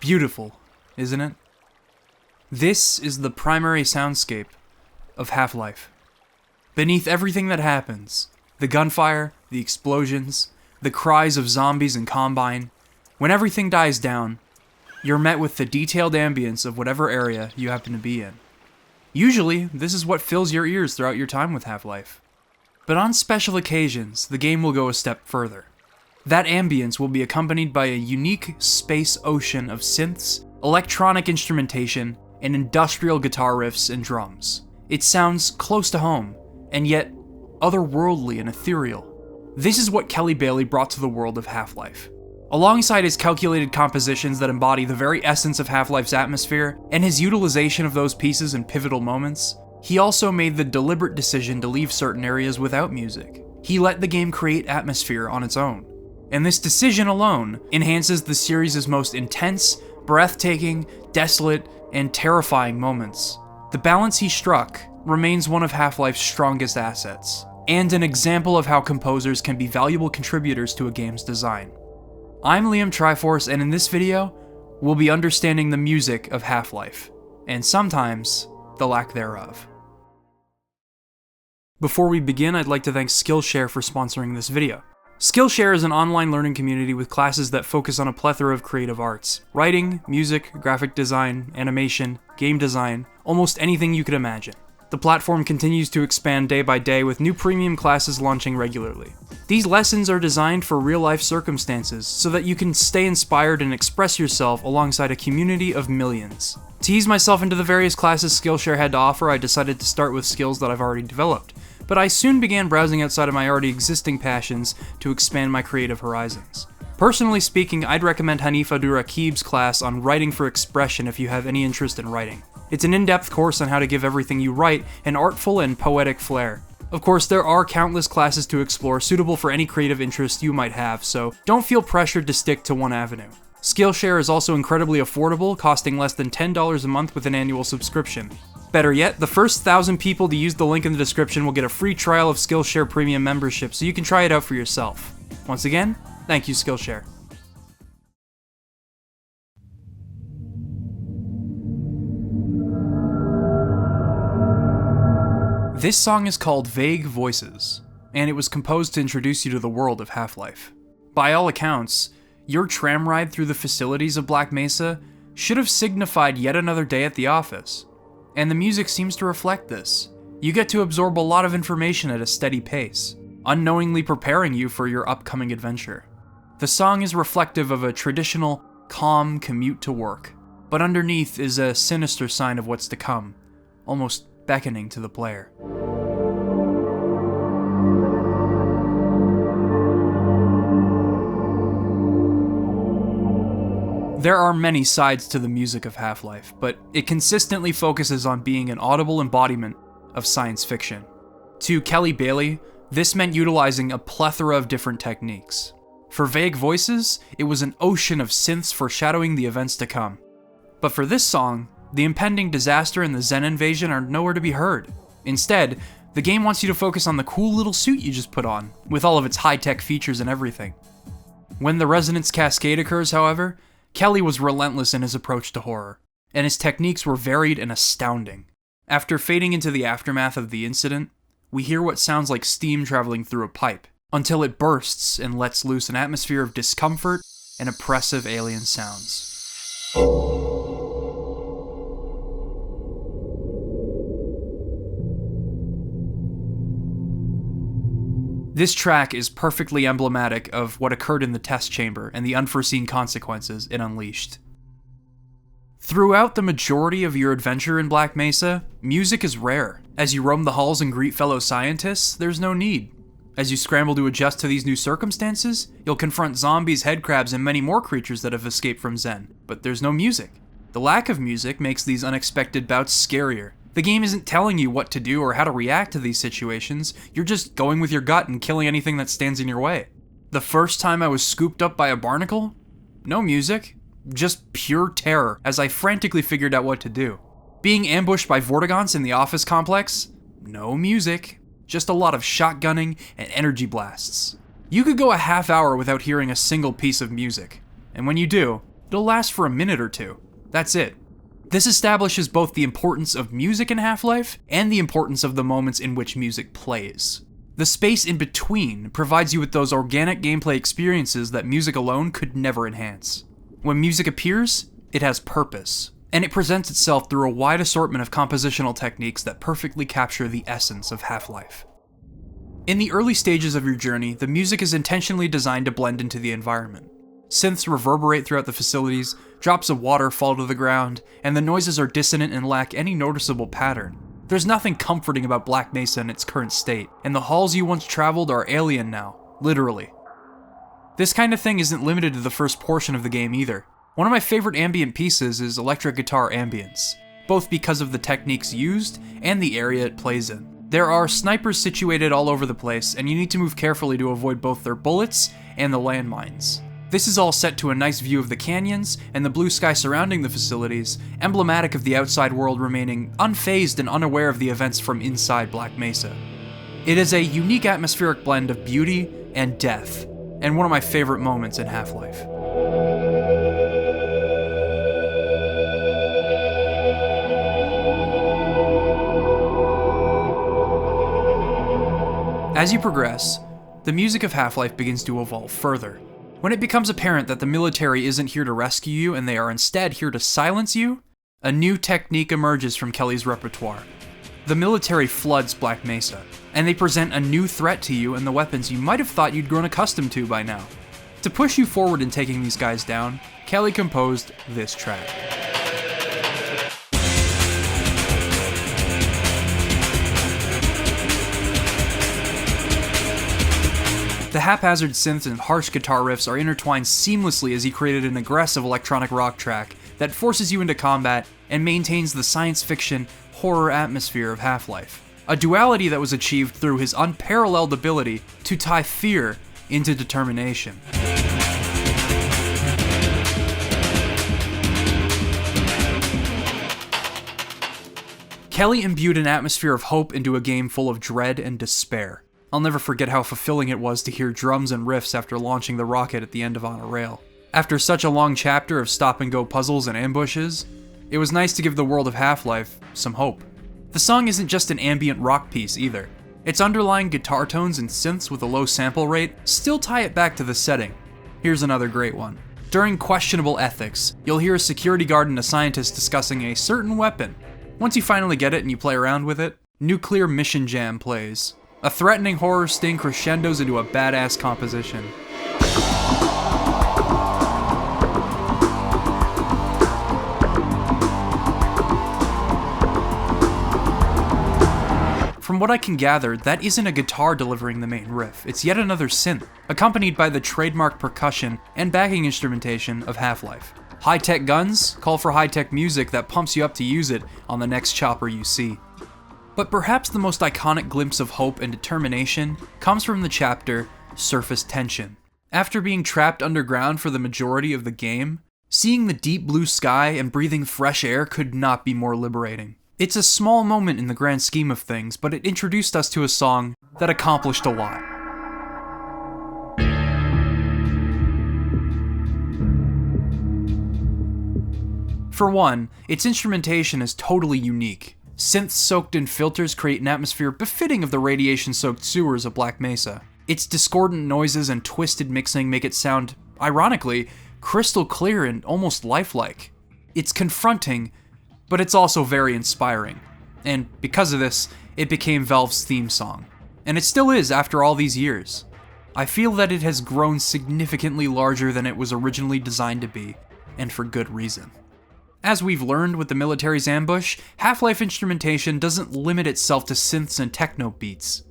Beautiful, isn't it? This is the primary soundscape of Half-Life. Beneath everything that happens, the gunfire, the explosions, the cries of zombies and Combine, when everything dies down, you're met with the detailed ambience of whatever area you happen to be in. Usually, this is what fills your ears throughout your time with Half-Life. But on special occasions, the game will go a step further. That ambience will be accompanied by a unique space ocean of synths, electronic instrumentation, and industrial guitar riffs and drums. It sounds close to home, and yet otherworldly and ethereal. This is what Kelly Bailey brought to the world of Half-Life. Alongside his calculated compositions that embody the very essence of Half-Life's atmosphere, and his utilization of those pieces in pivotal moments, he also made the deliberate decision to leave certain areas without music. He let the game create atmosphere on its own. And this decision alone enhances the series' most intense, breathtaking, desolate, and terrifying moments. The balance he struck remains one of Half-Life's strongest assets, and an example of how composers can be valuable contributors to a game's design. I'm Liam Triforce, and in this video, we'll be understanding the music of Half-Life, and sometimes the lack thereof. Before we begin, I'd like to thank Skillshare for sponsoring this video. Skillshare is an online learning community with classes that focus on a plethora of creative arts. Writing, music, graphic design, animation, game design, almost anything you could imagine. The platform continues to expand day by day with new premium classes launching regularly. These lessons are designed for real-life circumstances so that you can stay inspired and express yourself alongside a community of millions. To ease myself into the various classes Skillshare had to offer, I decided to start with skills that I've already developed. But I soon began browsing outside of my already existing passions to expand my creative horizons. Personally speaking, I'd recommend Hanif Abdurraqib's class on writing for expression if you have any interest in writing. It's an in-depth course on how to give everything you write an artful and poetic flair. Of course, there are countless classes to explore suitable for any creative interest you might have, so don't feel pressured to stick to one avenue. Skillshare is also incredibly affordable, costing less than $10 a month with an annual subscription. Better yet, the first 1,000 people to use the link in the description will get a free trial of Skillshare Premium membership, so you can try it out for yourself. Once again, thank you, Skillshare. This song is called Vague Voices, and it was composed to introduce you to the world of Half-Life. By all accounts, your tram ride through the facilities of Black Mesa should have signified yet another day at the office. And the music seems to reflect this. You get to absorb a lot of information at a steady pace, unknowingly preparing you for your upcoming adventure. The song is reflective of a traditional, calm commute to work, but underneath is a sinister sign of what's to come, almost beckoning to the player. There are many sides to the music of Half-Life, but it consistently focuses on being an audible embodiment of science fiction. To Kelly Bailey, this meant utilizing a plethora of different techniques. For Vague Voices, it was an ocean of synths foreshadowing the events to come. But for this song, the impending disaster and the Zen invasion are nowhere to be heard. Instead, the game wants you to focus on the cool little suit you just put on, with all of its high-tech features and everything. When the resonance cascade occurs, however, Kelly was relentless in his approach to horror, and his techniques were varied and astounding. After fading into the aftermath of the incident, we hear what sounds like steam traveling through a pipe, until it bursts and lets loose an atmosphere of discomfort and oppressive alien sounds. This track is perfectly emblematic of what occurred in the test chamber and the unforeseen consequences it unleashed. Throughout the majority of your adventure in Black Mesa, music is rare. As you roam the halls and greet fellow scientists, there's no need. As you scramble to adjust to these new circumstances, you'll confront zombies, headcrabs, and many more creatures that have escaped from Zen, but there's no music. The lack of music makes these unexpected bouts scarier. The game isn't telling you what to do or how to react to these situations, you're just going with your gut and killing anything that stands in your way. The first time I was scooped up by a barnacle? No music, just pure terror as I frantically figured out what to do. Being ambushed by Vortigaunts in the office complex? No music, just a lot of shotgunning and energy blasts. You could go a half hour without hearing a single piece of music, and when you do, it'll last for a minute or two. That's it. This establishes both the importance of music in Half-Life and the importance of the moments in which music plays. The space in between provides you with those organic gameplay experiences that music alone could never enhance. When music appears, it has purpose, and it presents itself through a wide assortment of compositional techniques that perfectly capture the essence of Half-Life. In the early stages of your journey, the music is intentionally designed to blend into the environment. Synths reverberate throughout the facilities, drops of water fall to the ground, and the noises are dissonant and lack any noticeable pattern. There's nothing comforting about Black Mesa in its current state, and the halls you once traveled are alien now, literally. This kind of thing isn't limited to the first portion of the game either. One of my favorite ambient pieces is electric guitar ambience, both because of the techniques used and the area it plays in. There are snipers situated all over the place, and you need to move carefully to avoid both their bullets and the landmines. This is all set to a nice view of the canyons and the blue sky surrounding the facilities, emblematic of the outside world remaining unfazed and unaware of the events from inside Black Mesa. It is a unique atmospheric blend of beauty and death, and one of my favorite moments in Half-Life. As you progress, the music of Half-Life begins to evolve further. When it becomes apparent that the military isn't here to rescue you and they are instead here to silence you, a new technique emerges from Kelly's repertoire. The military floods Black Mesa, and they present a new threat to you and the weapons you might have thought you'd grown accustomed to by now. To push you forward in taking these guys down, Kelly composed this track. The haphazard synths and harsh guitar riffs are intertwined seamlessly as he created an aggressive electronic rock track that forces you into combat and maintains the science fiction, horror atmosphere of Half-Life. A duality that was achieved through his unparalleled ability to tie fear into determination. Kelly imbued an atmosphere of hope into a game full of dread and despair. I'll never forget how fulfilling it was to hear drums and riffs after launching the rocket at the end of On a Rail. After such a long chapter of stop-and-go puzzles and ambushes, it was nice to give the world of Half-Life some hope. The song isn't just an ambient rock piece either. Its underlying guitar tones and synths with a low sample rate still tie it back to the setting. Here's another great one. During Questionable Ethics, you'll hear a security guard and a scientist discussing a certain weapon. Once you finally get it and you play around with it, Nuclear Mission Jam plays. A threatening horror sting crescendos into a badass composition. From what I can gather, that isn't a guitar delivering the main riff, it's yet another synth, accompanied by the trademark percussion and backing instrumentation of Half-Life. High-tech guns call for high-tech music that pumps you up to use it on the next chopper you see. But perhaps the most iconic glimpse of hope and determination comes from the chapter Surface Tension. After being trapped underground for the majority of the game, seeing the deep blue sky and breathing fresh air could not be more liberating. It's a small moment in the grand scheme of things, but it introduced us to a song that accomplished a lot. For one, its instrumentation is totally unique. Synths soaked in filters create an atmosphere befitting of the radiation-soaked sewers of Black Mesa. Its discordant noises and twisted mixing make it sound, ironically, crystal clear and almost lifelike. It's confronting, but it's also very inspiring. And because of this, it became Valve's theme song. And it still is after all these years. I feel that it has grown significantly larger than it was originally designed to be, and for good reason. As we've learned with the military's ambush, Half-Life instrumentation doesn't limit itself to synths and techno beats.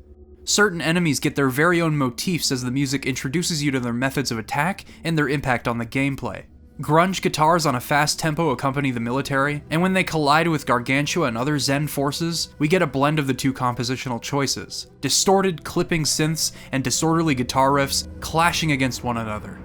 Certain enemies get their very own motifs as the music introduces you to their methods of attack and their impact on the gameplay. Grunge guitars on a fast tempo accompany the military, and when they collide with Gargantua and other Zen forces, we get a blend of the two compositional choices. Distorted, clipping synths and disorderly guitar riffs clashing against one another.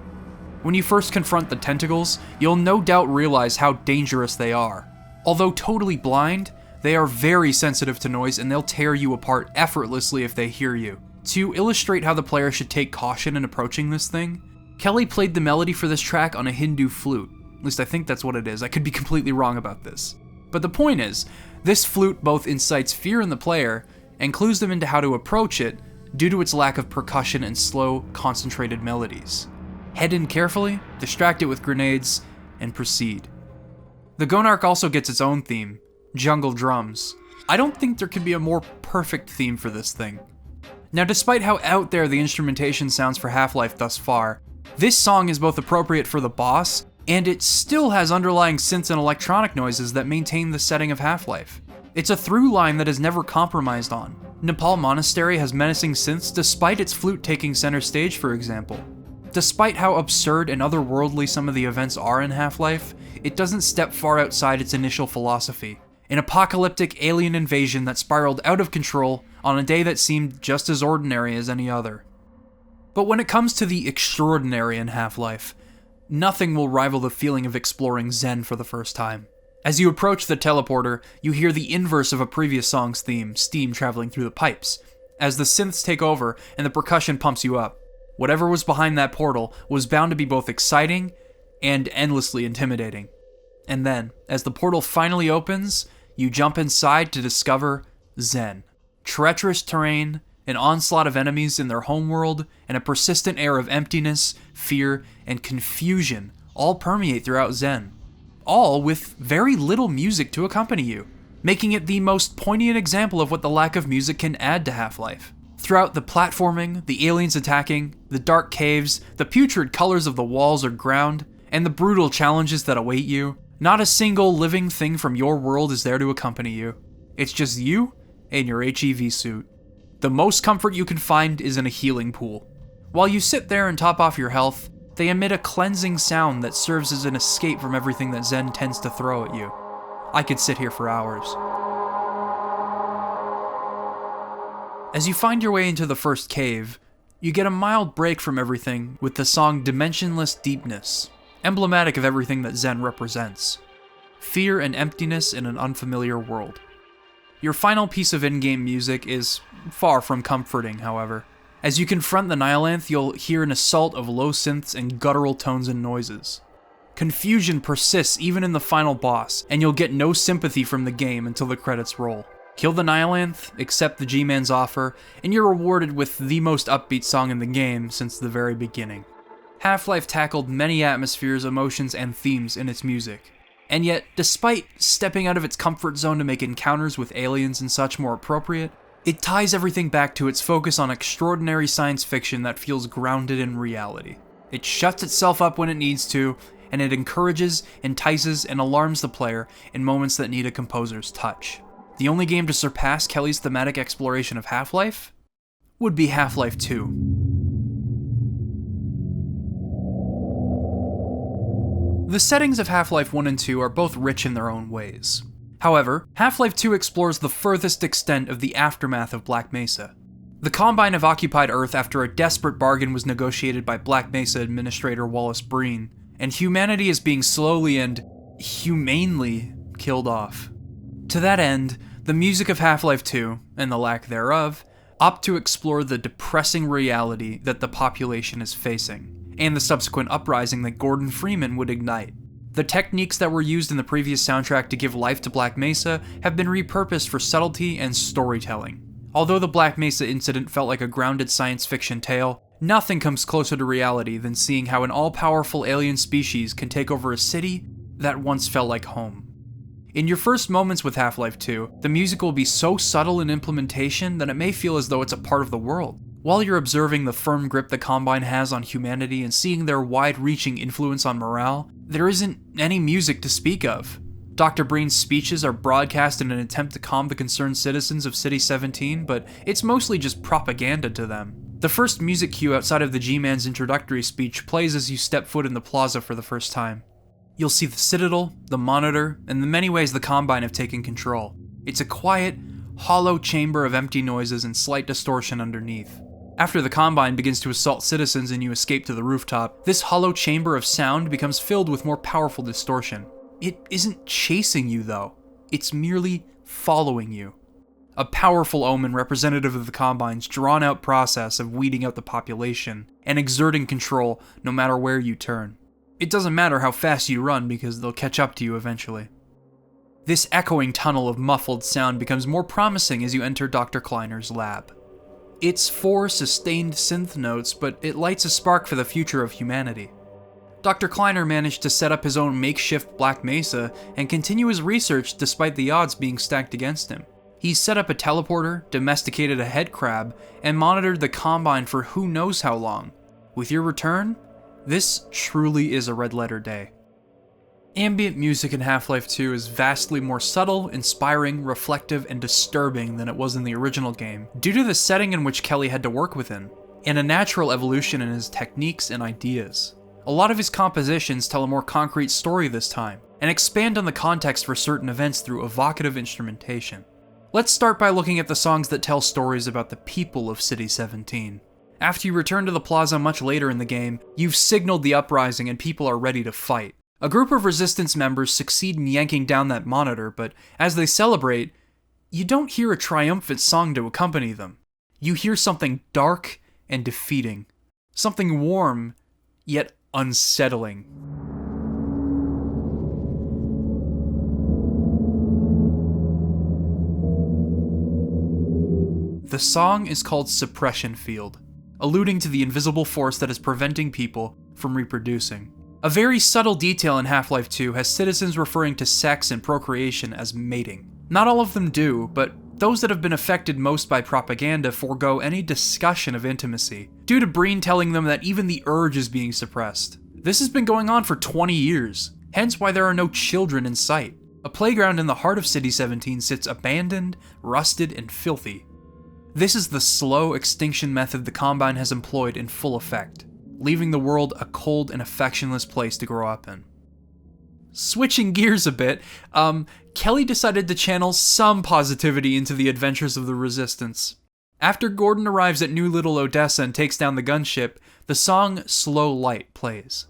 When you first confront the tentacles, you'll no doubt realize how dangerous they are. Although totally blind, they are very sensitive to noise and they'll tear you apart effortlessly if they hear you. To illustrate how the player should take caution in approaching this thing, Kelly played the melody for this track on a Hindu flute. At least I think that's what it is. I could be completely wrong about this. But the point is, this flute both incites fear in the player and clues them into how to approach it due to its lack of percussion and slow, concentrated melodies. Head in carefully, distract it with grenades, and proceed. The Gonarch also gets its own theme, jungle drums. I don't think there could be a more perfect theme for this thing. Now, despite how out there the instrumentation sounds for Half-Life thus far, this song is both appropriate for the boss, and it still has underlying synths and electronic noises that maintain the setting of Half-Life. It's a through line that is never compromised on. Nepal Monastery has menacing synths despite its flute taking center stage, for example. Despite how absurd and otherworldly some of the events are in Half-Life, it doesn't step far outside its initial philosophy. An apocalyptic alien invasion that spiraled out of control on a day that seemed just as ordinary as any other. But when it comes to the extraordinary in Half-Life, nothing will rival the feeling of exploring Zen for the first time. As you approach the teleporter, you hear the inverse of a previous song's theme, steam traveling through the pipes, as the synths take over and the percussion pumps you up. Whatever was behind that portal was bound to be both exciting and endlessly intimidating. And then, as the portal finally opens, you jump inside to discover Zen. Treacherous terrain, an onslaught of enemies in their homeworld, and a persistent air of emptiness, fear, and confusion all permeate throughout Zen. All with very little music to accompany you, making it the most poignant example of what the lack of music can add to Half-Life. Throughout the platforming, the aliens attacking, the dark caves, the putrid colors of the walls or ground, and the brutal challenges that await you, not a single living thing from your world is there to accompany you. It's just you and your HEV suit. The most comfort you can find is in a healing pool. While you sit there and top off your health, they emit a cleansing sound that serves as an escape from everything that Zen tends to throw at you. I could sit here for hours. As you find your way into the first cave, you get a mild break from everything with the song Dimensionless Deepness, emblematic of everything that Zen represents. Fear and emptiness in an unfamiliar world. Your final piece of in-game music is far from comforting, however. As you confront the Nihilanth, you'll hear an assault of low synths and guttural tones and noises. Confusion persists even in the final boss, and you'll get no sympathy from the game until the credits roll. Kill the Nihilanth, accept the G-Man's offer, and you're rewarded with the most upbeat song in the game since the very beginning. Half-Life tackled many atmospheres, emotions, and themes in its music. And yet, despite stepping out of its comfort zone to make encounters with aliens and such more appropriate, it ties everything back to its focus on extraordinary science fiction that feels grounded in reality. It shuts itself up when it needs to, and it encourages, entices, and alarms the player in moments that need a composer's touch. The only game to surpass Kelly's thematic exploration of Half-Life would be Half-Life 2. The settings of Half-Life 1 and 2 are both rich in their own ways. However, Half-Life 2 explores the furthest extent of the aftermath of Black Mesa. The Combine have occupied Earth after a desperate bargain was negotiated by Black Mesa Administrator Wallace Breen, and humanity is being slowly and humanely killed off. To that end, the music of Half-Life 2, and the lack thereof, opt to explore the depressing reality that the population is facing, and the subsequent uprising that Gordon Freeman would ignite. The techniques that were used in the previous soundtrack to give life to Black Mesa have been repurposed for subtlety and storytelling. Although the Black Mesa incident felt like a grounded science fiction tale, nothing comes closer to reality than seeing how an all-powerful alien species can take over a city that once felt like home. In your first moments with Half-Life 2, the music will be so subtle in implementation that it may feel as though it's a part of the world. While you're observing the firm grip the Combine has on humanity and seeing their wide-reaching influence on morale, there isn't any music to speak of. Dr. Breen's speeches are broadcast in an attempt to calm the concerned citizens of City 17, but it's mostly just propaganda to them. The first music cue outside of the G-Man's introductory speech plays as you step foot in the plaza for the first time. You'll see the Citadel, the Monitor, and the many ways the Combine have taken control. It's a quiet, hollow chamber of empty noises and slight distortion underneath. After the Combine begins to assault citizens and you escape to the rooftop, this hollow chamber of sound becomes filled with more powerful distortion. It isn't chasing you, though. It's merely following you. A powerful omen representative of the Combine's drawn-out process of weeding out the population and exerting control no matter where you turn. It doesn't matter how fast you run because they'll catch up to you eventually. This echoing tunnel of muffled sound becomes more promising as you enter Dr. Kleiner's lab. It's 4 sustained synth notes, but it lights a spark for the future of humanity. Dr. Kleiner managed to set up his own makeshift Black Mesa and continue his research despite the odds being stacked against him. He set up a teleporter, domesticated a head crab, and monitored the Combine for who knows how long. With your return, this truly is a red letter day. Ambient music in Half-Life 2 is vastly more subtle, inspiring, reflective, and disturbing than it was in the original game, due to the setting in which Kelly had to work within, and a natural evolution in his techniques and ideas. A lot of his compositions tell a more concrete story this time, and expand on the context for certain events through evocative instrumentation. Let's start by looking at the songs that tell stories about the people of City 17. After you return to the plaza much later in the game, you've signaled the uprising and people are ready to fight. A group of Resistance members succeed in yanking down that monitor, but as they celebrate, you don't hear a triumphant song to accompany them. You hear something dark and defeating. Something warm, yet unsettling. The song is called Suppression Field, alluding to the invisible force that is preventing people from reproducing. A very subtle detail in Half-Life 2 has citizens referring to sex and procreation as mating. Not all of them do, but those that have been affected most by propaganda forego any discussion of intimacy, due to Breen telling them that even the urge is being suppressed. This has been going on for 20 years, hence why there are no children in sight. A playground in the heart of City 17 sits abandoned, rusted, and filthy. This is the slow extinction method the Combine has employed in full effect, leaving the world a cold and affectionless place to grow up in. Switching gears a bit, Kelly decided to channel some positivity into the adventures of the Resistance. After Gordon arrives at New Little Odessa and takes down the gunship, the song Slow Light plays.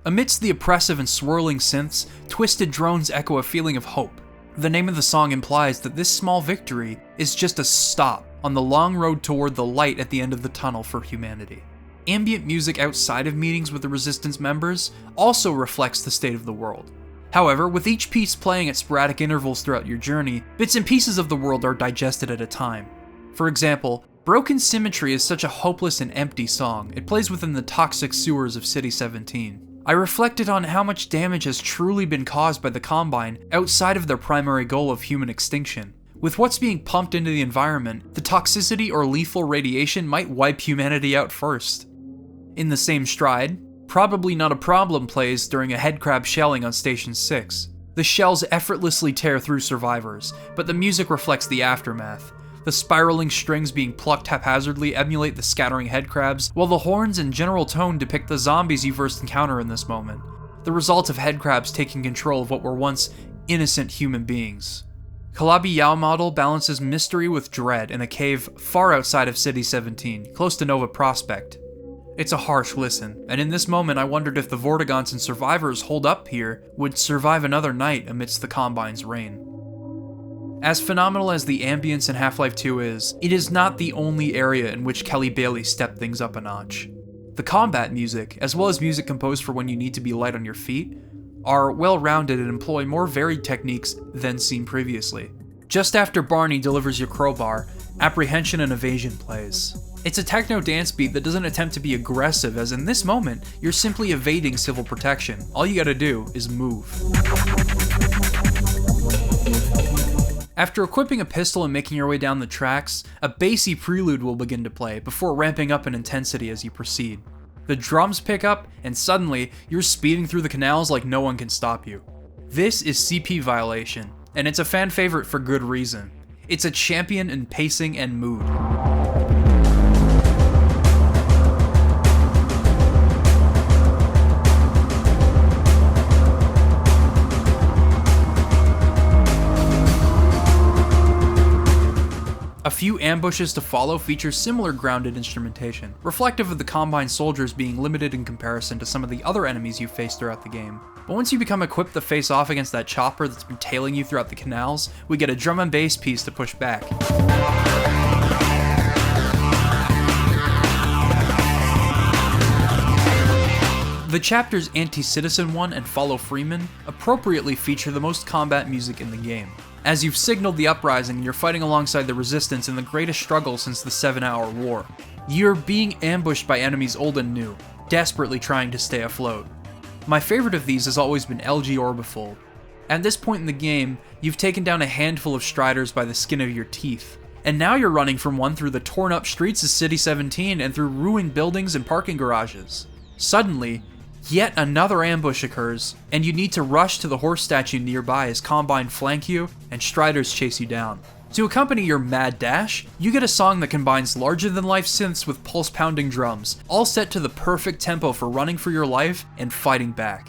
Amidst the oppressive and swirling synths, twisted drones echo a feeling of hope. The name of the song implies that this small victory is just a stop on the long road toward the light at the end of the tunnel for humanity. Ambient music outside of meetings with the Resistance members also reflects the state of the world. However, with each piece playing at sporadic intervals throughout your journey, bits and pieces of the world are digested at a time. For example, Broken Symmetry is such a hopeless and empty song. It plays within the toxic sewers of City 17. I reflected on how much damage has truly been caused by the Combine outside of their primary goal of human extinction. With what's being pumped into the environment, the toxicity or lethal radiation might wipe humanity out first. In the same stride, Probably Not a Problem plays during a headcrab shelling on Station 6. The shells effortlessly tear through survivors, but the music reflects the aftermath. The spiraling strings being plucked haphazardly emulate the scattering headcrabs, while the horns and general tone depict the zombies you first encounter in this moment. The result of headcrabs taking control of what were once innocent human beings. Calabi Yao model balances mystery with dread in a cave far outside of City 17, close to Nova Prospect. It's a harsh listen, and in this moment I wondered if the Vortigons and survivors holed up here would survive another night amidst the Combine's reign. As phenomenal as the ambience in Half-Life 2 is, it is not the only area in which Kelly Bailey stepped things up a notch. The combat music, as well as music composed for when you need to be light on your feet, are well-rounded and employ more varied techniques than seen previously. Just after Barney delivers your crowbar, Apprehension and Evasion plays. It's a techno dance beat that doesn't attempt to be aggressive, as in this moment, you're simply evading civil protection. All you gotta do is move. After equipping a pistol and making your way down the tracks, a bassy prelude will begin to play, before ramping up in intensity as you proceed. The drums pick up, and suddenly, you're speeding through the canals like no one can stop you. This is CP Violation, and it's a fan favorite for good reason. It's a champion in pacing and mood. A few ambushes to follow feature similar grounded instrumentation, reflective of the Combine soldiers being limited in comparison to some of the other enemies you face throughout the game. But once you become equipped to face off against that chopper that's been tailing you throughout the canals, we get a drum and bass piece to push back. The chapters Anti-Citizen 1 and Follow Freeman appropriately feature the most combat music in the game. As you've signaled the uprising and you're fighting alongside the resistance in the greatest struggle since the 7-Hour War. You're being ambushed by enemies old and new, desperately trying to stay afloat. My favorite of these has always been LG Orbifold. At this point in the game, you've taken down a handful of Striders by the skin of your teeth, and now you're running from one through the torn up streets of City 17 and through ruined buildings and parking garages. Suddenly, yet another ambush occurs, and you need to rush to the horse statue nearby as Combine flank you and Striders chase you down. To accompany your mad dash, you get a song that combines larger-than-life synths with pulse-pounding drums, all set to the perfect tempo for running for your life and fighting back.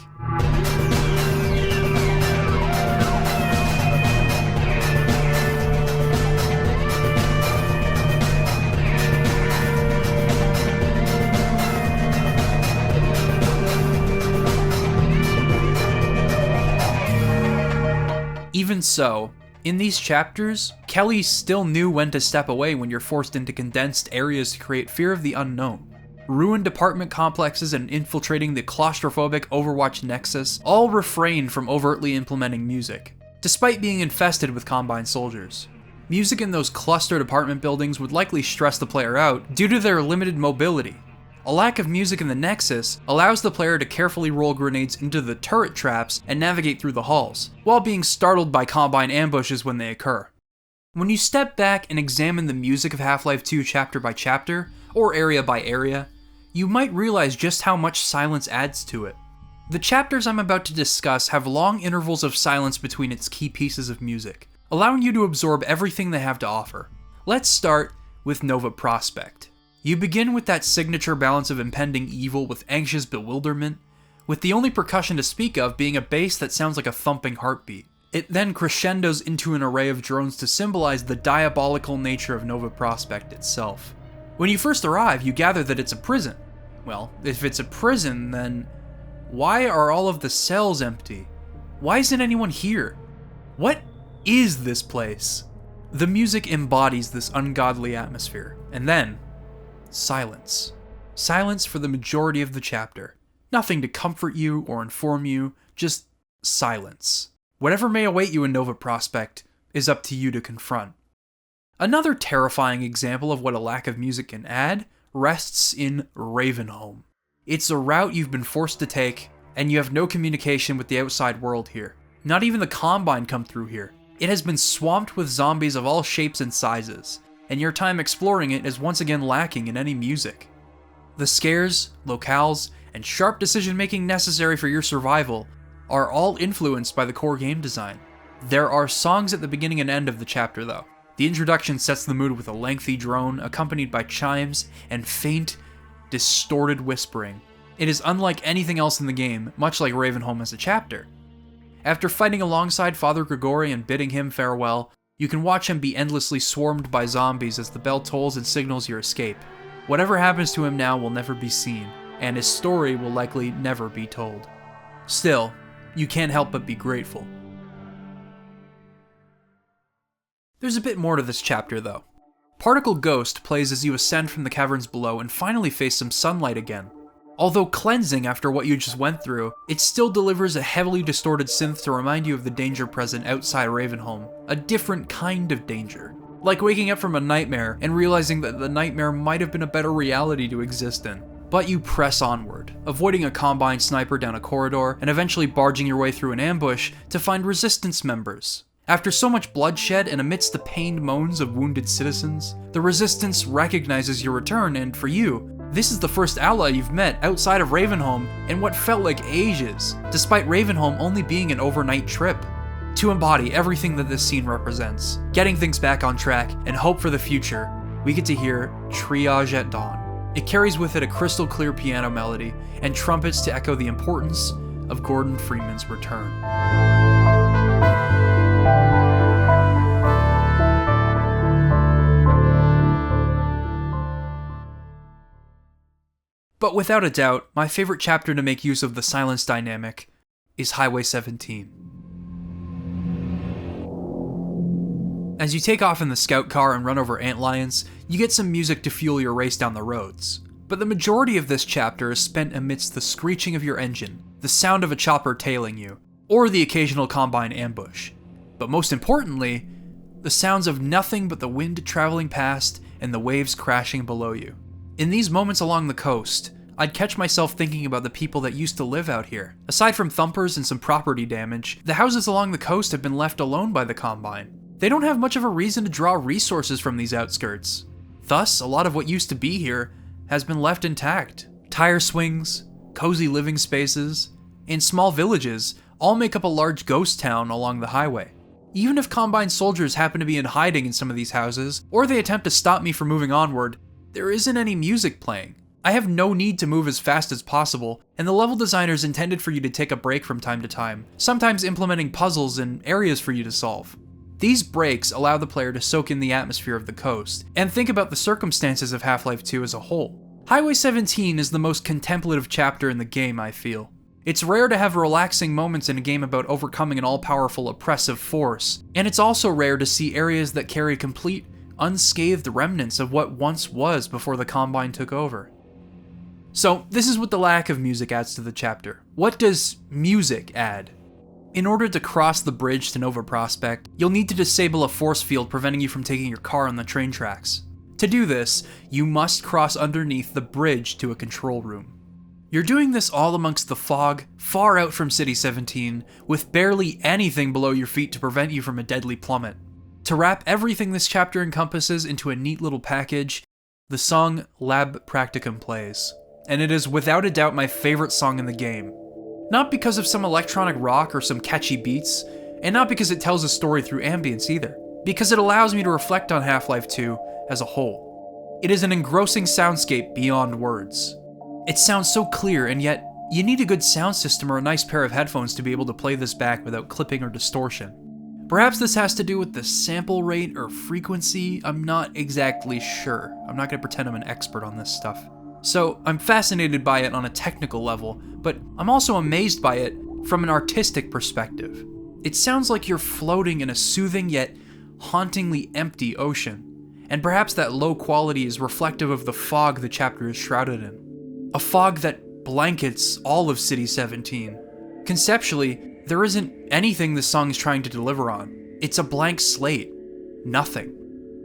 Even so, in these chapters, Kelly still knew when to step away when you're forced into condensed areas to create fear of the unknown. Ruined apartment complexes and infiltrating the claustrophobic Overwatch Nexus all refrain from overtly implementing music, despite being infested with Combine soldiers. Music in those clustered apartment buildings would likely stress the player out due to their limited mobility. A lack of music in the Nexus allows the player to carefully roll grenades into the turret traps and navigate through the halls, while being startled by Combine ambushes when they occur. When you step back and examine the music of Half-Life 2 chapter by chapter, or area by area, you might realize just how much silence adds to it. The chapters I'm about to discuss have long intervals of silence between its key pieces of music, allowing you to absorb everything they have to offer. Let's start with Nova Prospekt. You begin with that signature balance of impending evil with anxious bewilderment, with the only percussion to speak of being a bass that sounds like a thumping heartbeat. It then crescendos into an array of drones to symbolize the diabolical nature of Nova Prospekt itself. When you first arrive, you gather that it's a prison. Well, if it's a prison, then why are all of the cells empty? Why isn't anyone here? What is this place? The music embodies this ungodly atmosphere, and then silence. Silence for the majority of the chapter. Nothing to comfort you or inform you, just silence. Whatever may await you in Nova Prospekt is up to you to confront. Another terrifying example of what a lack of music can add rests in Ravenholm. It's a route you've been forced to take, and you have no communication with the outside world here. Not even the Combine come through here. It has been swamped with zombies of all shapes and sizes, and your time exploring it is once again lacking in any music. The scares, locales, and sharp decision-making necessary for your survival are all influenced by the core game design. There are songs at the beginning and end of the chapter though. The introduction sets the mood with a lengthy drone accompanied by chimes and faint, distorted whispering. It is unlike anything else in the game, much like Ravenholm as a chapter. After fighting alongside Father Grigori and bidding him farewell, you can watch him be endlessly swarmed by zombies as the bell tolls and signals your escape. Whatever happens to him now will never be seen, and his story will likely never be told. Still, you can't help but be grateful. There's a bit more to this chapter though. Particle Ghost plays as you ascend from the caverns below and finally face some sunlight again. Although cleansing after what you just went through, it still delivers a heavily distorted synth to remind you of the danger present outside Ravenholm, a different kind of danger. Like waking up from a nightmare and realizing that the nightmare might have been a better reality to exist in. But you press onward, avoiding a Combine sniper down a corridor and eventually barging your way through an ambush to find Resistance members. After so much bloodshed and amidst the pained moans of wounded citizens, the Resistance recognizes your return, and for you, this is the first ally you've met outside of Ravenholm in what felt like ages, despite Ravenholm only being an overnight trip. To embody everything that this scene represents, getting things back on track, and hope for the future, we get to hear Triage at Dawn. It carries with it a crystal clear piano melody and trumpets to echo the importance of Gordon Freeman's return. But without a doubt, my favorite chapter to make use of the silence dynamic is Highway 17. As you take off in the scout car and run over antlions, you get some music to fuel your race down the roads. but the majority of this chapter is spent amidst the screeching of your engine, the sound of a chopper tailing you, or the occasional Combine ambush. But most importantly, the sounds of nothing but the wind traveling past and the waves crashing below you. In these moments along the coast, I'd catch myself thinking about the people that used to live out here. Aside from thumpers and some property damage, the houses along the coast have been left alone by the Combine. They don't have much of a reason to draw resources from these outskirts. Thus, a lot of what used to be here has been left intact. Tire swings, cozy living spaces, and small villages all make up a large ghost town along the highway. Even if Combine soldiers happen to be in hiding in some of these houses, or they attempt to stop me from moving onward, there isn't any music playing. I have no need to move as fast as possible, and the level designers intended for you to take a break from time to time, sometimes implementing puzzles and areas for you to solve. These breaks allow the player to soak in the atmosphere of the coast, and think about the circumstances of Half-Life 2 as a whole. Highway 17 is the most contemplative chapter in the game, I feel. It's rare to have relaxing moments in a game about overcoming an all-powerful oppressive force, and it's also rare to see areas that carry complete, unscathed remnants of what once was before the Combine took over. So, this is what the lack of music adds to the chapter. What does music add? In order to cross the bridge to Nova Prospect, you'll need to disable a force field preventing you from taking your car on the train tracks. To do this, you must cross underneath the bridge to a control room. You're doing this all amongst the fog, far out from City 17, with barely anything below your feet to prevent you from a deadly plummet. To wrap everything this chapter encompasses into a neat little package, the song Lab Practicum plays, and it is without a doubt my favorite song in the game. Not because of some electronic rock or some catchy beats, and not because it tells a story through ambience either, because it allows me to reflect on Half-Life 2 as a whole. It is an engrossing soundscape beyond words. It sounds so clear, and yet, you need a good sound system or a nice pair of headphones to be able to play this back without clipping or distortion. Perhaps this has to do with the sample rate or frequency, I'm not exactly sure. I'm not going to pretend I'm an expert on this stuff. So, I'm fascinated by it on a technical level, but I'm also amazed by it from an artistic perspective. It sounds like you're floating in a soothing yet hauntingly empty ocean, and perhaps that low quality is reflective of the fog the chapter is shrouded in. A fog that blankets all of City 17. Conceptually, there isn't anything this song is trying to deliver on. It's a blank slate. Nothing.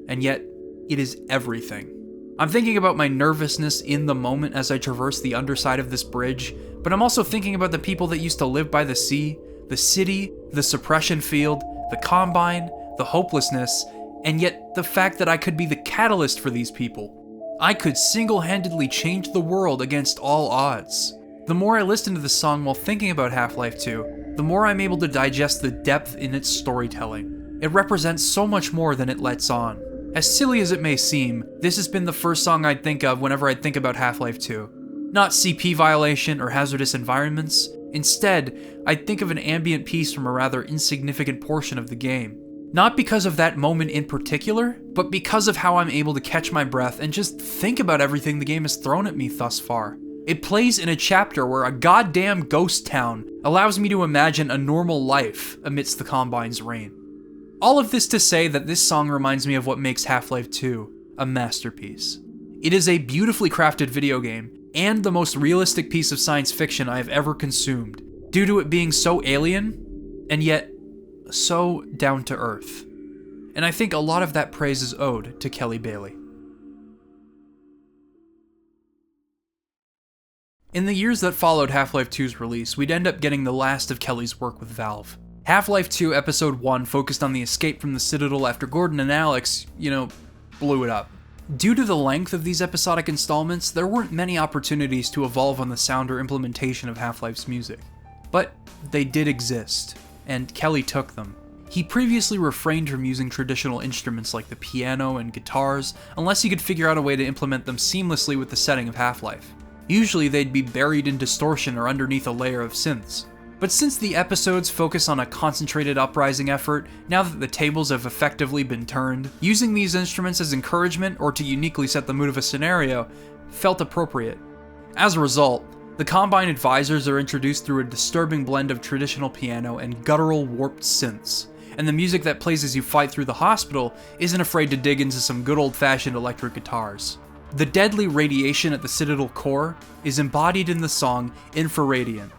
And yet, it is everything. I'm thinking about my nervousness in the moment as I traverse the underside of this bridge, but I'm also thinking about the people that used to live by the sea, the city, the suppression field, the Combine, the hopelessness, and yet the fact that I could be the catalyst for these people. I could single-handedly change the world against all odds. The more I listen to the song while thinking about Half-Life 2, the more I'm able to digest the depth in its storytelling. It represents so much more than it lets on. As silly as it may seem, this has been the first song I'd think of whenever I'd think about Half-Life 2. Not CP violation or hazardous environments. Instead, I'd think of an ambient piece from a rather insignificant portion of the game. Not because of that moment in particular, but because of how I'm able to catch my breath and just think about everything the game has thrown at me thus far. It plays in a chapter where a goddamn ghost town allows me to imagine a normal life amidst the Combine's reign. All of this to say that this song reminds me of what makes Half-Life 2 a masterpiece. It is a beautifully crafted video game, and the most realistic piece of science fiction I have ever consumed, due to it being so alien, and yet so down to earth. And I think a lot of that praise is owed to Kelly Bailey. In the years that followed Half-Life 2's release, we'd end up getting the last of Kelly's work with Valve. Half-Life 2 Episode 1 focused on the escape from the Citadel after Gordon and Alyx, blew it up. Due to the length of these episodic installments, there weren't many opportunities to evolve on the sound or implementation of Half-Life's music. But they did exist, and Kelly took them. He previously refrained from using traditional instruments like the piano and guitars, unless he could figure out a way to implement them seamlessly with the setting of Half-Life. Usually they'd be buried in distortion or underneath a layer of synths. But since the episodes focus on a concentrated uprising effort, now that the tables have effectively been turned, using these instruments as encouragement or to uniquely set the mood of a scenario felt appropriate. As a result, the Combine advisors are introduced through a disturbing blend of traditional piano and guttural warped synths, and the music that plays as you fight through the hospital isn't afraid to dig into some good old-fashioned electric guitars. The deadly radiation at the Citadel core is embodied in the song Infraradiant.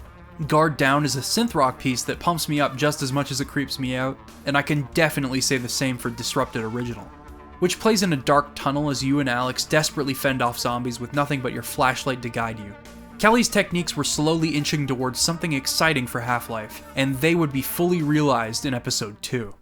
Guard Down is a synth rock piece that pumps me up just as much as it creeps me out, and I can definitely say the same for Disrupted Original, which plays in a dark tunnel as you and Alyx desperately fend off zombies with nothing but your flashlight to guide you. Kelly's techniques were slowly inching towards something exciting for Half-Life, and they would be fully realized in Episode 2.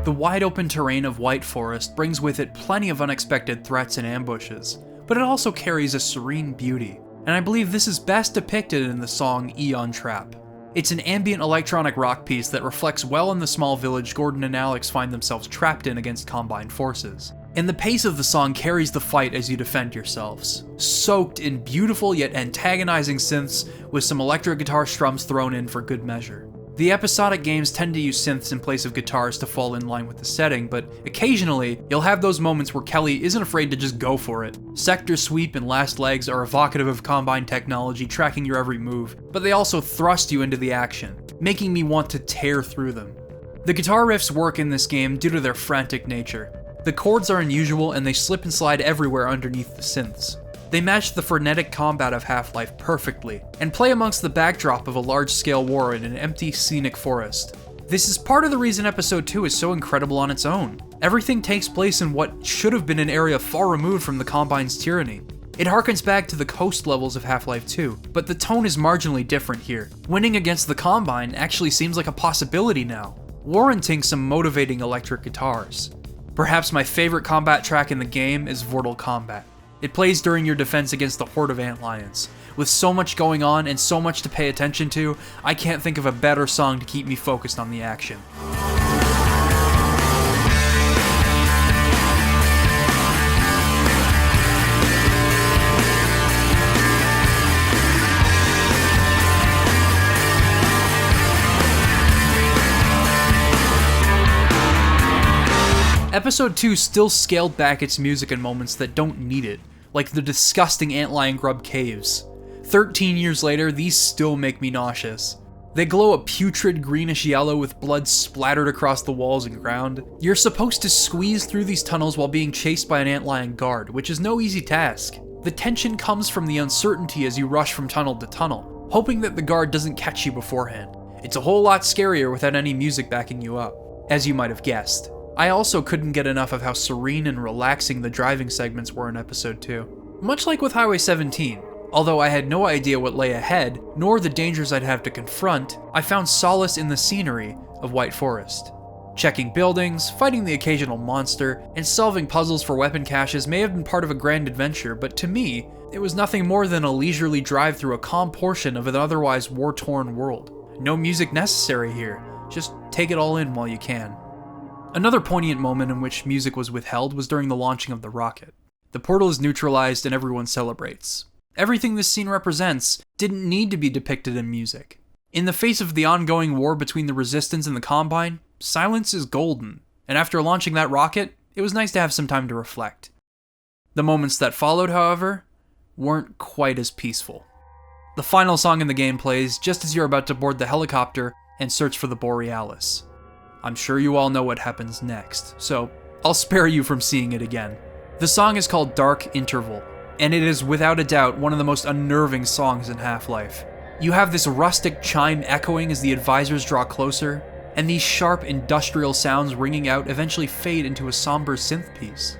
The wide-open terrain of White Forest brings with it plenty of unexpected threats and ambushes, but it also carries a serene beauty, and I believe this is best depicted in the song Eon Trap. It's an ambient electronic rock piece that reflects well on the small village Gordon and Alyx find themselves trapped in against Combine forces. And the pace of the song carries the fight as you defend yourselves, soaked in beautiful yet antagonizing synths with some electric guitar strums thrown in for good measure. The episodic games tend to use synths in place of guitars to fall in line with the setting, but occasionally, you'll have those moments where Kelly isn't afraid to just go for it. Sector Sweep and Last Legs are evocative of Combine technology tracking your every move, but they also thrust you into the action, making me want to tear through them. The guitar riffs work in this game due to their frantic nature. The chords are unusual and they slip and slide everywhere underneath the synths. They match the frenetic combat of Half-Life perfectly, and play amongst the backdrop of a large-scale war in an empty, scenic forest. This is part of the reason Episode 2 is so incredible on its own. Everything takes place in what should have been an area far removed from the Combine's tyranny. It harkens back to the coast levels of Half-Life 2, but the tone is marginally different here. Winning against the Combine actually seems like a possibility now, warranting some motivating electric guitars. Perhaps my favorite combat track in the game is Vortal Combat. It plays during your defense against the horde of antlions. With so much going on and so much to pay attention to, I can't think of a better song to keep me focused on the action. Episode 2 still scaled back its music in moments that don't need it, like the disgusting antlion grub caves. 13 years later, these still make me nauseous. They glow a putrid greenish yellow with blood splattered across the walls and ground. You're supposed to squeeze through these tunnels while being chased by an antlion guard, which is no easy task. The tension comes from the uncertainty as you rush from tunnel to tunnel, hoping that the guard doesn't catch you beforehand. It's a whole lot scarier without any music backing you up, as you might have guessed. I also couldn't get enough of how serene and relaxing the driving segments were in Episode 2. Much like with Highway 17, although I had no idea what lay ahead, nor the dangers I'd have to confront, I found solace in the scenery of White Forest. Checking buildings, fighting the occasional monster, and solving puzzles for weapon caches may have been part of a grand adventure, but to me, it was nothing more than a leisurely drive through a calm portion of an otherwise war-torn world. No music necessary here, just take it all in while you can. Another poignant moment in which music was withheld was during the launching of the rocket. The portal is neutralized and everyone celebrates. Everything this scene represents didn't need to be depicted in music. In the face of the ongoing war between the Resistance and the Combine, silence is golden, and after launching that rocket, it was nice to have some time to reflect. The moments that followed, however, weren't quite as peaceful. The final song in the game plays just as you're about to board the helicopter and search for the Borealis. I'm sure you all know what happens next, so I'll spare you from seeing it again. The song is called Dark Interval, and it is without a doubt one of the most unnerving songs in Half-Life. You have this rustic chime echoing as the advisors draw closer, and these sharp industrial sounds ringing out eventually fade into a somber synth piece.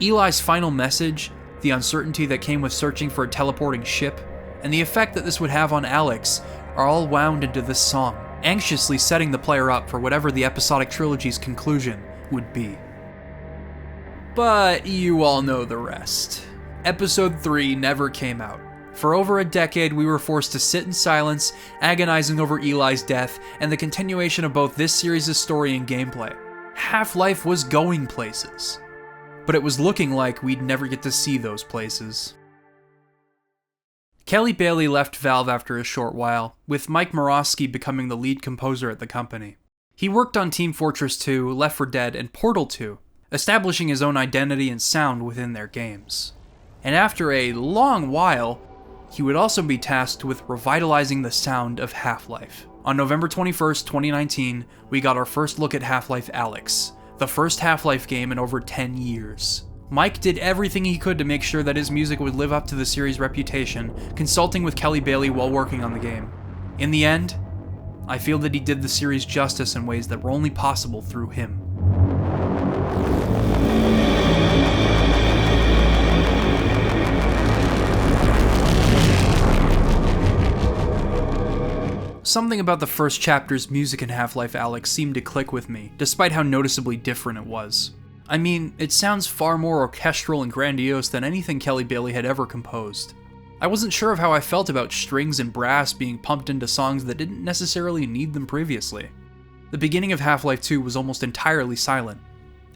Eli's final message, the uncertainty that came with searching for a teleporting ship, and the effect that this would have on Alyx are all wound into this song, anxiously setting the player up for whatever the episodic trilogy's conclusion would be. But you all know the rest. Episode 3 never came out. For over a decade, we were forced to sit in silence, agonizing over Eli's death, and the continuation of both this series' story and gameplay. Half-Life was going places. But it was looking like we'd never get to see those places. Kelly Bailey left Valve after a short while, with Mike Morosky becoming the lead composer at the company. He worked on Team Fortress 2, Left 4 Dead, and Portal 2, establishing his own identity and sound within their games. And after a long while, he would also be tasked with revitalizing the sound of Half-Life, On November 21st, 2019, we got our first look at Half-Life Alyx, the first Half-Life game in over 10 years. Mike did everything he could to make sure that his music would live up to the series' reputation, consulting with Kelly Bailey while working on the game. In the end, I feel that he did the series justice in ways that were only possible through him. Something about the first chapter's music in Half-Life Alyx seemed to click with me, despite how noticeably different it was. I mean, it sounds far more orchestral and grandiose than anything Kelly Bailey had ever composed. I wasn't sure of how I felt about strings and brass being pumped into songs that didn't necessarily need them previously. The beginning of Half-Life 2 was almost entirely silent,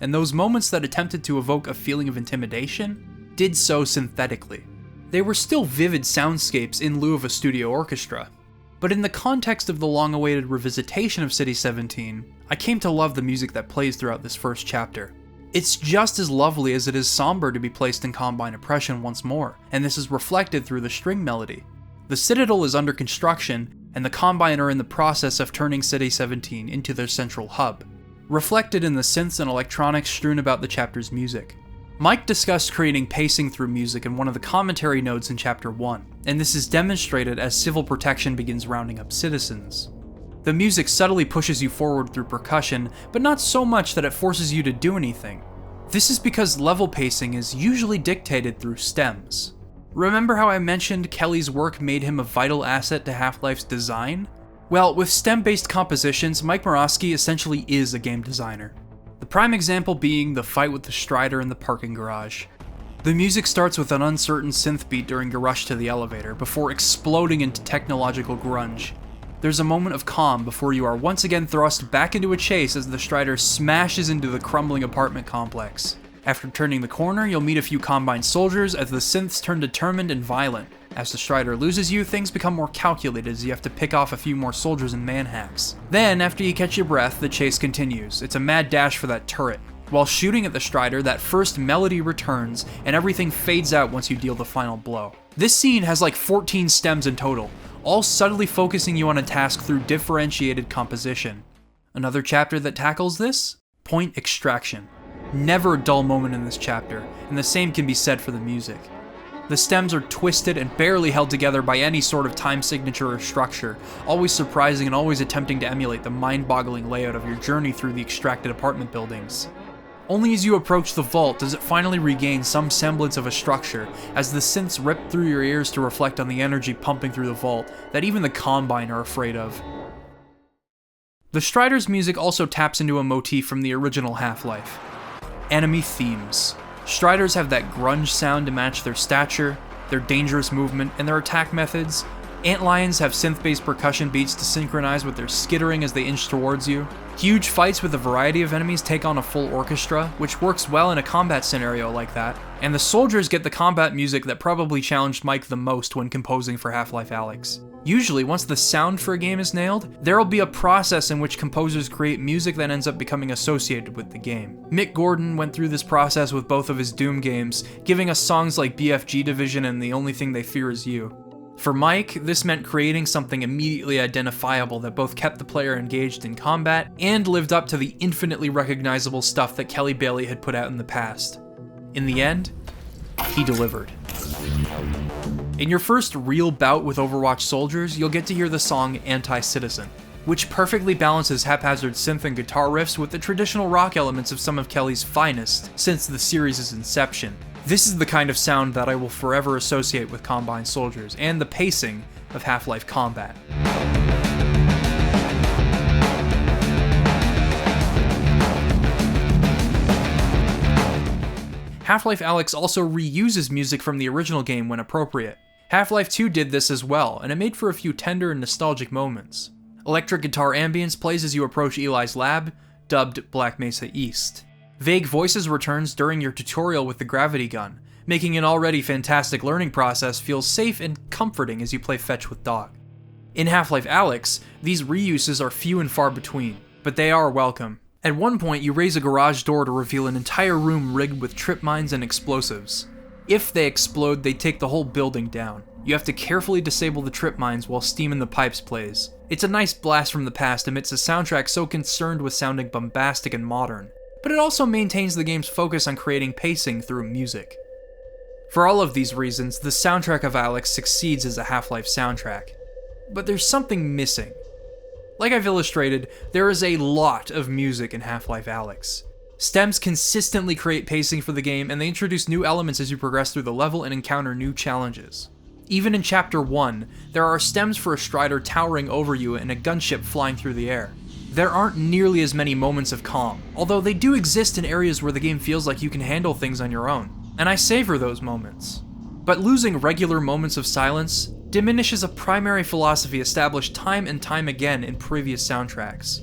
and those moments that attempted to evoke a feeling of intimidation did so synthetically. They were still vivid soundscapes in lieu of a studio orchestra, but in the context of the long-awaited revisitation of City 17, I came to love the music that plays throughout this first chapter. It's just as lovely as it is somber to be placed in Combine oppression once more, and this is reflected through the string melody. The Citadel is under construction, and the Combine are in the process of turning City 17 into their central hub, reflected in the synths and electronics strewn about the chapter's music. Mike discussed creating pacing through music in one of the commentary notes in Chapter 1, and this is demonstrated as civil protection begins rounding up citizens. The music subtly pushes you forward through percussion, but not so much that it forces you to do anything. This is because level pacing is usually dictated through stems. Remember how I mentioned Kelly's work made him a vital asset to Half-Life's design? Well, with stem-based compositions, Mike Morosky essentially is a game designer. The prime example being the fight with the Strider in the parking garage. The music starts with an uncertain synth beat during your rush to the elevator, before exploding into technological grunge. There's a moment of calm before you are once again thrust back into a chase as the Strider smashes into the crumbling apartment complex. After turning the corner, you'll meet a few Combine soldiers as the synths turn determined and violent. As the Strider loses you, things become more calculated as you have to pick off a few more soldiers and manhacks. Then, after you catch your breath, the chase continues. It's a mad dash for that turret. While shooting at the Strider, that first melody returns, and everything fades out once you deal the final blow. This scene has like 14 stems in total, all subtly focusing you on a task through differentiated composition. Another chapter that tackles this? Point extraction. Never a dull moment in this chapter, and the same can be said for the music. The stems are twisted and barely held together by any sort of time signature or structure, always surprising and always attempting to emulate the mind-boggling layout of your journey through the extracted apartment buildings. Only as you approach the vault does it finally regain some semblance of a structure, as the synths rip through your ears to reflect on the energy pumping through the vault that even the Combine are afraid of. The Strider's music also taps into a motif from the original Half-Life: enemy themes. Striders have that grunge sound to match their stature, their dangerous movement, and their attack methods. Antlions have synth-based percussion beats to synchronize with their skittering as they inch towards you. Huge fights with a variety of enemies take on a full orchestra, which works well in a combat scenario like that. And the soldiers get the combat music that probably challenged Mike the most when composing for Half-Life Alyx. Usually, once the sound for a game is nailed, there'll be a process in which composers create music that ends up becoming associated with the game. Mick Gordon went through this process with both of his Doom games, giving us songs like BFG Division and The Only Thing They Fear Is You. For Mike, this meant creating something immediately identifiable that both kept the player engaged in combat and lived up to the infinitely recognizable stuff that Kelly Bailey had put out in the past. In the end, he delivered. In your first real bout with Overwatch soldiers, you'll get to hear the song Anti-Citizen, which perfectly balances haphazard synth and guitar riffs with the traditional rock elements of some of Kelly's finest since the series' inception. This is the kind of sound that I will forever associate with Combine soldiers, and the pacing of Half-Life combat. Half-Life Alyx also reuses music from the original game when appropriate. Half-Life 2 did this as well, and it made for a few tender and nostalgic moments. Electric guitar ambience plays as you approach Eli's lab, dubbed Black Mesa East. Vague voices returns during your tutorial with the gravity gun, making an already fantastic learning process feel safe and comforting as you play fetch with Doc. In Half-Life Alyx, these reuses are few and far between, but they are welcome. At one point, you raise a garage door to reveal an entire room rigged with trip mines and explosives. If they explode, they take the whole building down. You have to carefully disable the trip mines while Steam in the Pipes plays. It's a nice blast from the past amidst a soundtrack so concerned with sounding bombastic and modern, but it also maintains the game's focus on creating pacing through music. For all of these reasons, the soundtrack of Alyx succeeds as a Half-Life soundtrack. But there's something missing. Like I've illustrated, there is a lot of music in Half-Life Alyx. Stems consistently create pacing for the game, and they introduce new elements as you progress through the level and encounter new challenges. Even in Chapter 1, there are stems for a Strider towering over you and a gunship flying through the air. There aren't nearly as many moments of calm, although they do exist in areas where the game feels like you can handle things on your own, and I savor those moments. But losing regular moments of silence diminishes a primary philosophy established time and time again in previous soundtracks.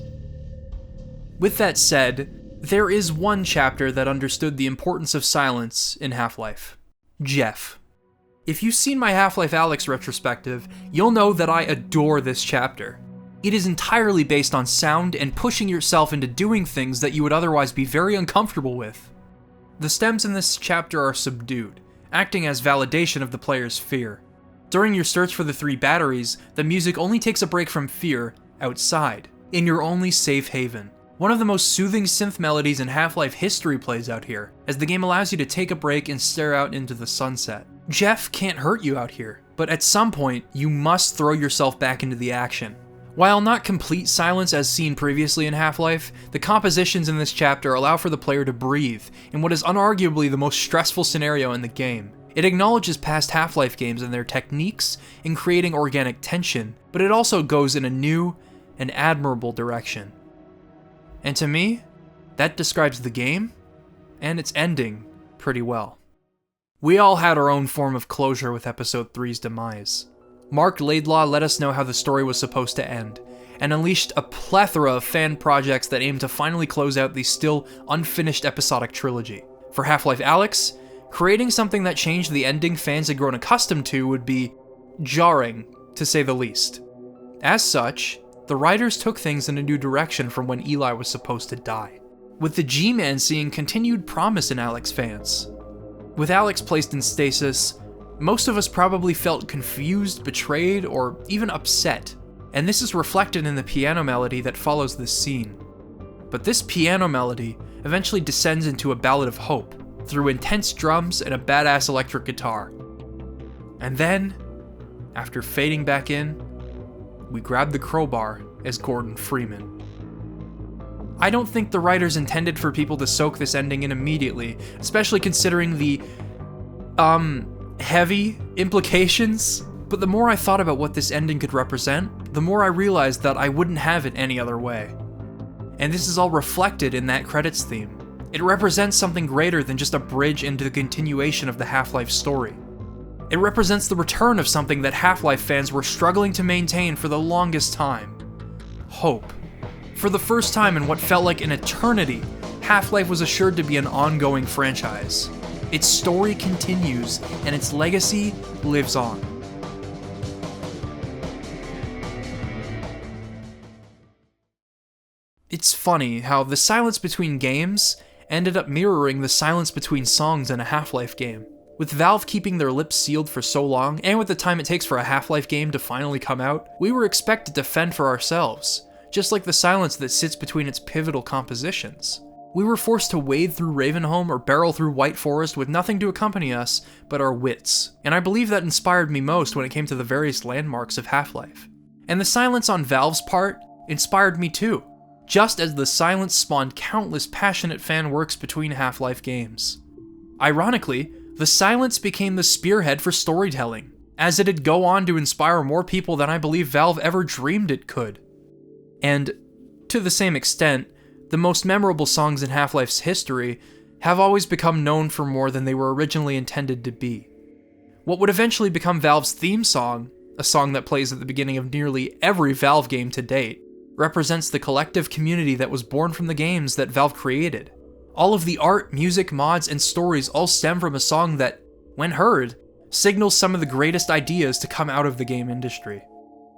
With that said, there is one chapter that understood the importance of silence in Half-Life: Jeff. If you've seen my Half-Life Alyx retrospective, you'll know that I adore this chapter. It is entirely based on sound and pushing yourself into doing things that you would otherwise be very uncomfortable with. The stems in this chapter are subdued, acting as validation of the player's fear. During your search for the 3 batteries, the music only takes a break from fear outside, in your only safe haven. One of the most soothing synth melodies in Half-Life history plays out here, as the game allows you to take a break and stare out into the sunset. Jeff can't hurt you out here, but at some point, you must throw yourself back into the action. While not complete silence as seen previously in Half-Life, the compositions in this chapter allow for the player to breathe in what is unarguably the most stressful scenario in the game. It acknowledges past Half-Life games and their techniques in creating organic tension, but it also goes in a new and admirable direction. And to me, that describes the game and its ending pretty well. We all had our own form of closure with Episode 3's demise. Mark Laidlaw let us know how the story was supposed to end, and unleashed a plethora of fan projects that aim to finally close out the still unfinished episodic trilogy. For Half-Life Alyx, creating something that changed the ending fans had grown accustomed to would be jarring, to say the least. As such, the writers took things in a new direction from when Eli was supposed to die, with the G-Man seeing continued promise in Alyx fans. With Alyx placed in stasis, most of us probably felt confused, betrayed, or even upset, and this is reflected in the piano melody that follows this scene. But this piano melody eventually descends into a ballad of hope, through intense drums and a badass electric guitar. And then, after fading back in, we grab the crowbar as Gordon Freeman. I don't think the writers intended for people to soak this ending in immediately, especially considering the, heavy implications, but the more I thought about what this ending could represent, the more I realized that I wouldn't have it any other way. And this is all reflected in that credits theme. It represents something greater than just a bridge into the continuation of the Half-Life story. It represents the return of something that Half-Life fans were struggling to maintain for the longest time: hope. For the first time in what felt like an eternity, Half-Life was assured to be an ongoing franchise. Its story continues, and its legacy lives on. It's funny how the silence between games ended up mirroring the silence between songs in a Half-Life game. With Valve keeping their lips sealed for so long, and with the time it takes for a Half-Life game to finally come out, we were expected to fend for ourselves, just like the silence that sits between its pivotal compositions. We were forced to wade through Ravenholm or barrel through White Forest with nothing to accompany us but our wits, and I believe that inspired me most when it came to the various landmarks of Half-Life. And the silence on Valve's part inspired me too, just as the silence spawned countless passionate fan works between Half-Life games. Ironically, the silence became the spearhead for storytelling, as it'd go on to inspire more people than I believe Valve ever dreamed it could. And, to the same extent, the most memorable songs in Half-Life's history have always become known for more than they were originally intended to be. What would eventually become Valve's theme song, a song that plays at the beginning of nearly every Valve game to date, represents the collective community that was born from the games that Valve created. All of the art, music, mods, and stories all stem from a song that, when heard, signals some of the greatest ideas to come out of the game industry.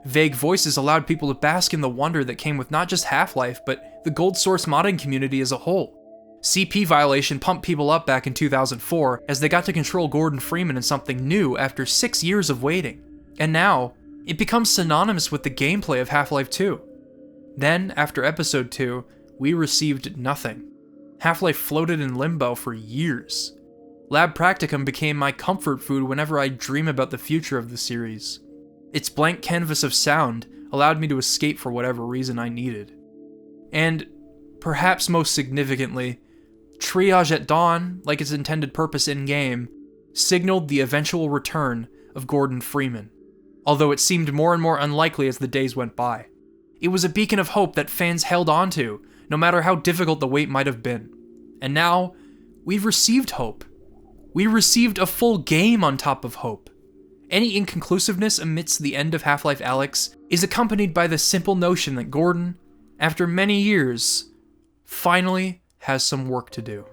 Vague Voices allowed people to bask in the wonder that came with not just Half-Life, but the Gold Source modding community as a whole. CP Violation pumped people up back in 2004 as they got to control Gordon Freeman in something new after 6 years of waiting. And now, it becomes synonymous with the gameplay of Half-Life 2. Then, after Episode 2, we received nothing. Half-Life floated in limbo for years. Lab Practicum became my comfort food whenever I dream about the future of the series. Its blank canvas of sound allowed me to escape for whatever reason I needed. And, perhaps most significantly, Triage at Dawn, like its intended purpose in-game, signaled the eventual return of Gordon Freeman, although it seemed more and more unlikely as the days went by. It was a beacon of hope that fans held onto, no matter how difficult the wait might have been. And now, we've received hope. We received a full game on top of hope. Any inconclusiveness amidst the end of Half-Life Alyx is accompanied by the simple notion that Gordon, after many years, finally has some work to do.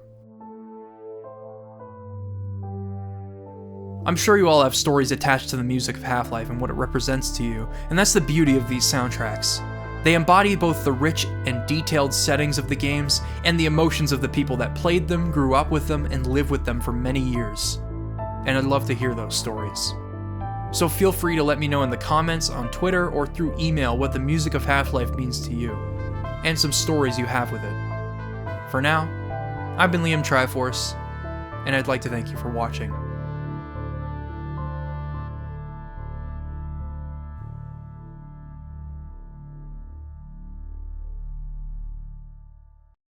I'm sure you all have stories attached to the music of Half-Life and what it represents to you, and that's the beauty of these soundtracks. They embody both the rich and detailed settings of the games and the emotions of the people that played them, grew up with them, and lived with them for many years. And I'd love to hear those stories. So feel free to let me know in the comments, on Twitter, or through email what the music of Half-Life means to you, and some stories you have with it. For now, I've been Liam Triforce, and I'd like to thank you for watching.